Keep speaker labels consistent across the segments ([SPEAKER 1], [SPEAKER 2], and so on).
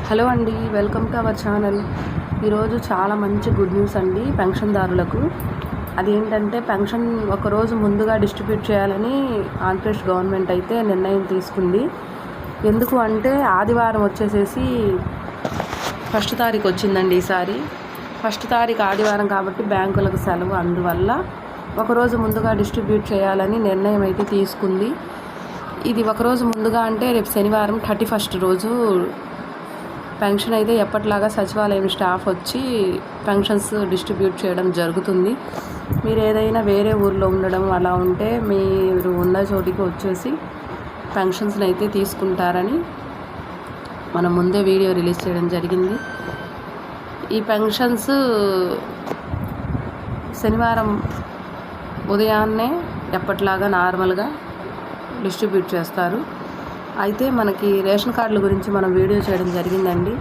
[SPEAKER 1] Hello అండి, welcome to our channel. ఈరోజు చాలా మంచి గుడ్ న్యూస్ అండి పెన్షన్దారులకు. అదేంటంటే పెన్షన్ ఒకరోజు ముందుగా డిస్ట్రిబ్యూట్ చేయాలని ఆంధ్రప్రదేశ్ గవర్నమెంట్ అయితే నిర్ణయం తీసుకుంది. ఎందుకు అంటే ఆదివారం వచ్చేసేసి 1వ తారీఖు వచ్చిందండి. ఈసారి 1వ తారీఖు ఆదివారం కాబట్టి బ్యాంకులకు సెలవు. అందువల్ల ఒకరోజు ముందుగా డిస్ట్రిబ్యూట్ చేయాలని నిర్ణయం అయితే తీసుకుంది. ఇది ఒకరోజు ముందుగా అంటే రేపు శనివారం 31st రోజు పెన్షన్ అయితే ఎప్పటిలాగా సచివాలయం స్టాఫ్ వచ్చి పెన్షన్స్ డిస్ట్రిబ్యూట్ చేయడం జరుగుతుంది. మీరు ఏదైనా వేరే ఊర్లో ఉండడం అలా ఉంటే మీరు ఉన్న చోటికి వచ్చేసి పెన్షన్స్ని అయితే తీసుకుంటారని మనం ముందే వీడియో రిలీజ్ చేయడం జరిగింది. ఈ పెన్షన్స్ శనివారం ఉదయాన్నే ఎప్పటిలాగా నార్మల్గా డిస్ట్రిబ్యూట్ చేస్తారు. అయితే మనకి రేషన్ కార్డుల గురించి మనం వీడియో చేయడం జరిగిందండి.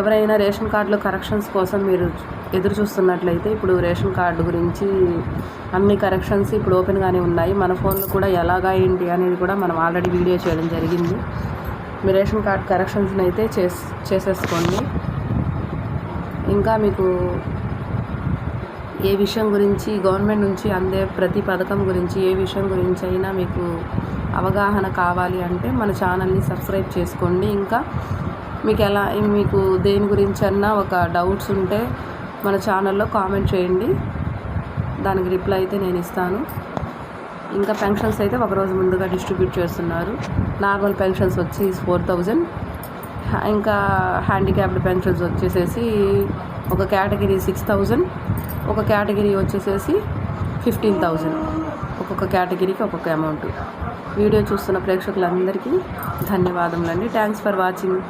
[SPEAKER 1] ఎవరైనా రేషన్ కార్డులో కరెక్షన్స్ కోసం మీరు ఎదురు చూస్తున్నట్లయితే ఇప్పుడు రేషన్ కార్డు గురించి అన్ని కరెక్షన్స్ ఇప్పుడు ఓపెన్గానే ఉన్నాయి. మన ఫోన్లో కూడా ఎలాగా ఏంటి అనేది కూడా మనం ఆల్రెడీ వీడియో చేయడం జరిగింది. మీ రేషన్ కార్డు కరెక్షన్స్ని అయితే చేసేసుకోండి. ఇంకా మీకు ఏ విషయం గురించి గవర్నమెంట్ నుంచి అందే ప్రతి పథకం గురించి ఏ విషయం గురించి అయినా మీకు అవగాహన కావాలి అంటే మన ఛానల్ని సబ్స్క్రైబ్ చేసుకోండి. ఇంకా మీకు దేని గురించి అన్నా ఒక డౌట్స్ ఉంటే మన ఛానల్లో కామెంట్ చేయండి, దానికి రిప్లై అయితే నేను ఇస్తాను. ఇంకా పెన్షన్స్ అయితే ఒకరోజు ముందుగా డిస్ట్రిబ్యూట్ చేస్తున్నారు. నార్మల్ పెన్షన్స్ వచ్చి 4000, ఇంకా హ్యాండిక్యాప్డ్ పెన్షన్స్ వచ్చేసేసి ఒక కేటగిరీ 6000, ఒక కేటగిరీ వచ్చేసేసి 15000. ఒక్కొక్క కేటగిరీకి ఒక్కొక్క అమౌంట్. వీడియో చూస్తున్న ప్రేక్షకులందరికీ ధన్యవాదములండి. Thanks for watching.